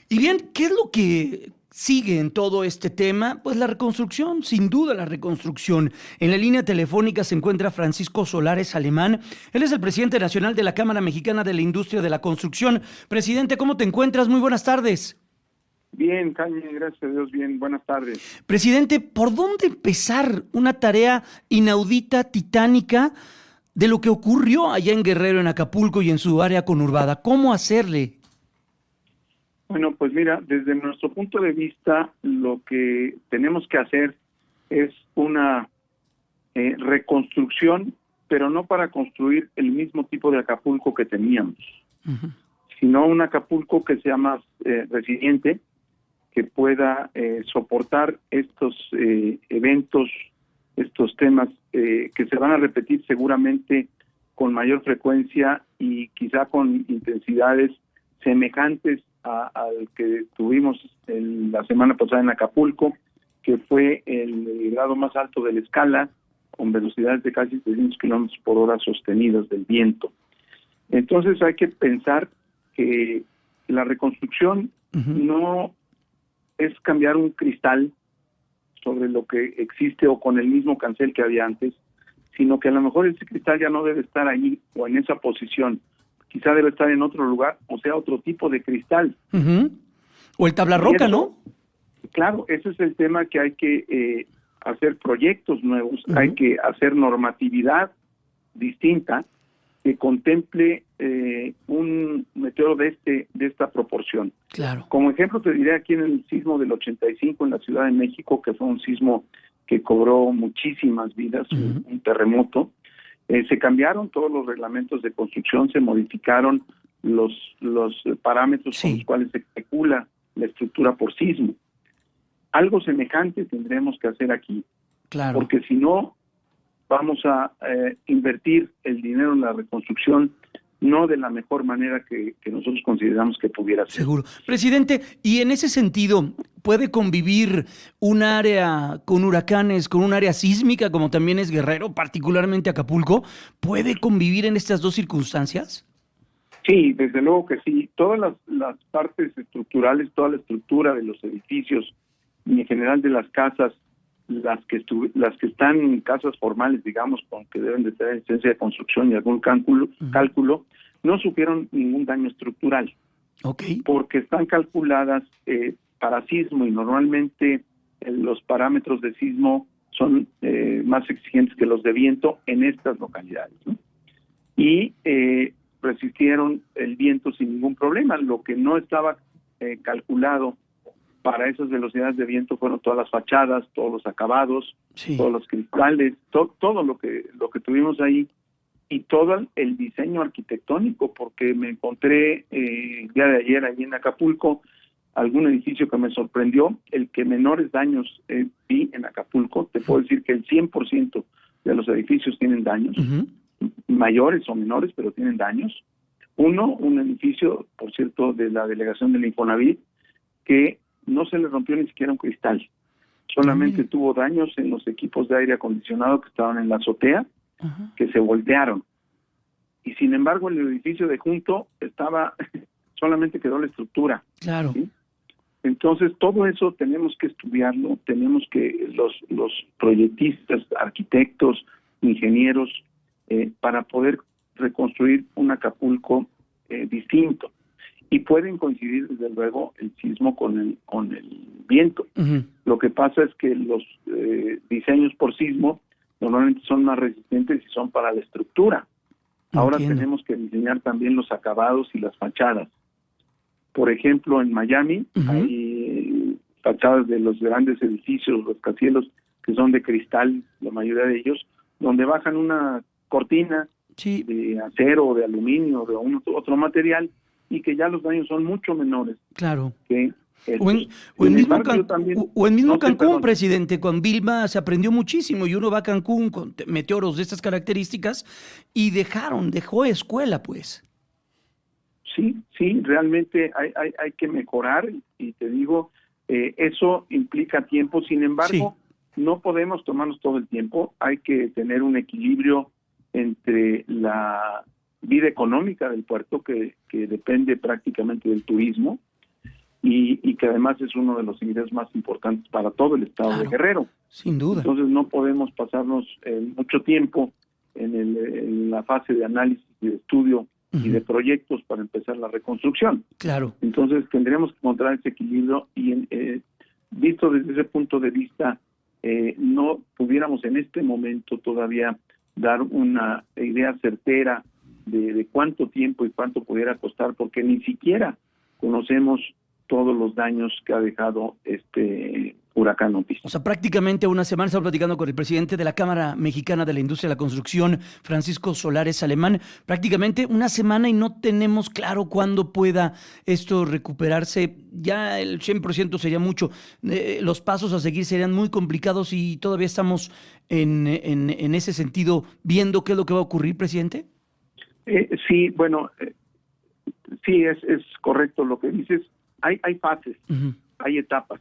Y bien, ¿qué es lo que sigue en todo este tema? Pues la reconstrucción, sin duda la reconstrucción. En la línea telefónica se encuentra Francisco Solares Alemán. Él es el presidente nacional de la Cámara Mexicana de la Industria de la Construcción. Presidente, ¿cómo te encuentras? Muy buenas tardes. Bien, Jaime, gracias a Dios, bien, buenas tardes. Presidente, ¿por dónde empezar una tarea inaudita, titánica, de lo que ocurrió allá en Guerrero, en Acapulco y en su área conurbada? ¿Cómo hacerle? Bueno, pues mira, desde nuestro punto de vista, lo que tenemos que hacer es una reconstrucción, pero no para construir el mismo tipo de Acapulco que teníamos, Ujú. sino un Acapulco que sea más resiliente, que pueda soportar estos eventos, estos temas que se van a repetir seguramente con mayor frecuencia y quizá con intensidades semejantes al que tuvimos la semana pasada en Acapulco, que fue el grado más alto de la escala, con velocidades de casi 300 kilómetros por hora sostenidas del viento. Entonces hay que pensar que la reconstrucción Ujú. no es cambiar un cristal sobre lo que existe o con el mismo cancel que había antes, sino que a lo mejor ese cristal ya no debe estar ahí o en esa posición, quizá debe estar en otro lugar, o sea, otro tipo de cristal. Ujú. O el tabla Y roca, eso, ¿no? claro, ese es el tema que hay que hacer proyectos nuevos, hay Ujú. que hacer normatividad distinta que contemple un meteoro de esta proporción. Claro. Como ejemplo te diré aquí en el sismo del 85 en la Ciudad de México, que fue un sismo que cobró muchísimas vidas, Ujú. un terremoto. Se cambiaron todos los reglamentos de construcción, se modificaron los parámetros con los Sí, cuales se calcula la estructura por sismo. Algo semejante tendremos que hacer aquí, claro. porque si no, vamos a invertir el dinero en la reconstrucción no de la mejor manera que nosotros consideramos que pudiera ser. Seguro. Presidente, y en ese sentido, ¿puede convivir un área con huracanes, con un área sísmica, como también es Guerrero, particularmente Acapulco? ¿Puede convivir en estas dos circunstancias? Sí, desde luego que sí. Todas las partes estructurales, toda la estructura de los edificios y en general de las casas, las que están en casas formales, digamos, con que deben de tener licencia de construcción y algún Ujú. cálculo, no sufrieron ningún daño estructural, Ok, porque están calculadas para sismo y normalmente los parámetros de sismo son más exigentes que los de viento en estas localidades, ¿no? Y resistieron el viento sin ningún problema. Lo que no estaba calculado para esas velocidades de viento fueron todas las fachadas, todos los acabados, sí. todos los cristales, todo lo que tuvimos ahí y todo el diseño arquitectónico, porque me encontré el día de ayer allí en Acapulco algún edificio que me sorprendió, el que menores daños vi en Acapulco. Te puedo decir que el 100% de los edificios tienen daños, Ujú. mayores o menores, pero tienen daños. Un edificio, por cierto, de la delegación del Infonavit, que no se le rompió ni siquiera un cristal, Ah, solamente mire. tuvo daños en los equipos de aire acondicionado que estaban en la azotea, Ajá. que se voltearon. Y sin embargo, el edificio de junto estaba, solamente quedó la estructura, Claro. ¿sí? Entonces, todo eso tenemos que estudiarlo, tenemos que los proyectistas, arquitectos, ingenieros, para poder reconstruir un Acapulco distinto. Y pueden coincidir, desde luego, el sismo con el viento. Ujú. Lo que pasa es que los diseños por sismo normalmente son más resistentes y son para la estructura. Ahora Entiendo. tenemos que diseñar también los acabados y las fachadas. Por ejemplo, en Miami Ujú. hay fachadas de los grandes edificios, los rascacielos, que son de cristal, la mayoría de ellos, donde bajan una cortina Sí, de acero o de aluminio o de otro material y que ya los daños son mucho menores claro. que O en, estos. o en Sin mismo embargo, yo también, o en mismo no sé, Cancún, perdón, presidente, con Vilma se aprendió muchísimo y uno va a Cancún con meteoros de estas características y dejó escuela, pues. sí, realmente hay que mejorar y te digo, eso implica tiempo. Sin Sí, embargo, no podemos tomarnos todo el tiempo, hay que tener un equilibrio entre la vida económica del puerto, que depende prácticamente del turismo, y que además es uno de los ingresos más importantes para todo el estado de Guerrero. Sin duda. Entonces no podemos pasarnos mucho tiempo en la fase de análisis y de estudio y de proyectos para empezar la reconstrucción. Claro. Entonces tendríamos que encontrar ese equilibrio y visto desde ese punto de vista, no pudiéramos en este momento todavía dar una idea certera de cuánto tiempo y cuánto pudiera costar, porque ni siquiera conocemos todos los daños que ha dejado este huracán Otis. O sea, prácticamente una semana estaba platicando con el presidente de la Cámara Mexicana de la Industria de la Construcción, Francisco Solares Alemán, prácticamente una semana y no tenemos claro cuándo pueda esto recuperarse. Ya el 100% sería mucho. Los pasos a seguir serían muy complicados y todavía estamos en ese sentido viendo qué es lo que va a ocurrir, presidente. Sí, bueno, sí, es correcto lo que dices. Hay fases, hay etapas.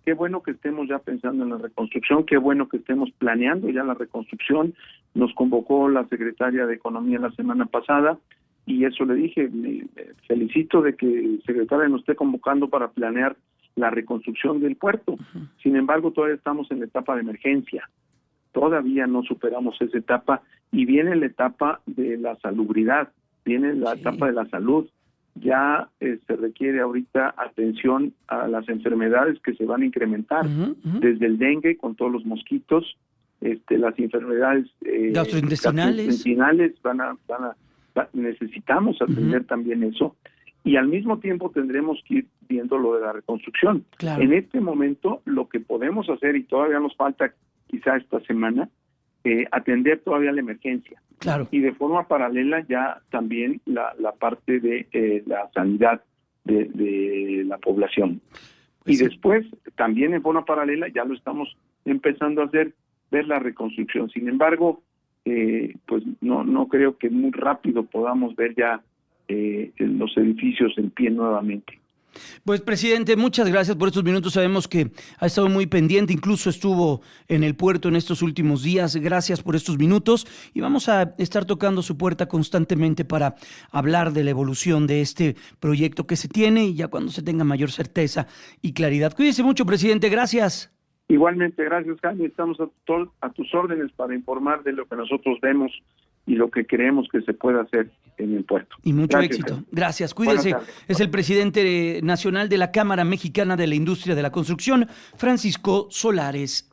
Qué bueno que estemos ya pensando en la reconstrucción, qué bueno que estemos planeando ya la reconstrucción. Nos convocó la secretaria de Economía la semana pasada y eso le dije, me felicito de que el secretario nos esté convocando para planear la reconstrucción del puerto. Sin embargo, todavía estamos en la etapa de emergencia. Todavía no superamos esa etapa y viene la etapa de la salubridad, viene la etapa de la salud. Ya se requiere ahorita atención a las enfermedades que se van a incrementar, desde el dengue con todos los mosquitos, las enfermedades gastrointestinales necesitamos atender también eso, y al mismo tiempo tendremos que ir viendo lo de la reconstrucción. Claro. En este momento lo que podemos hacer, y todavía nos falta quizá esta semana, atender todavía la emergencia. Claro. Y de forma paralela ya también la parte de la sanidad de la población. Pues y después, también en forma paralela, ya lo estamos empezando a hacer, ver la reconstrucción. Sin embargo, pues no creo que muy rápido podamos ver ya los edificios en pie nuevamente. Pues, presidente, muchas gracias por estos minutos. Sabemos que ha estado muy pendiente, incluso estuvo en el puerto en estos últimos días. Gracias por estos minutos y vamos a estar tocando su puerta constantemente para hablar de la evolución de este proyecto que se tiene y ya cuando se tenga mayor certeza y claridad. Cuídese mucho, presidente. Gracias. Igualmente, gracias, Jaime. Estamos a tus órdenes para informar de lo que nosotros vemos y lo que creemos que se puede hacer en el puerto. Y mucho Gracias, éxito. Jaime. Gracias. Cuídese. Es el presidente nacional de la Cámara Mexicana de la Industria de la Construcción, Francisco Solares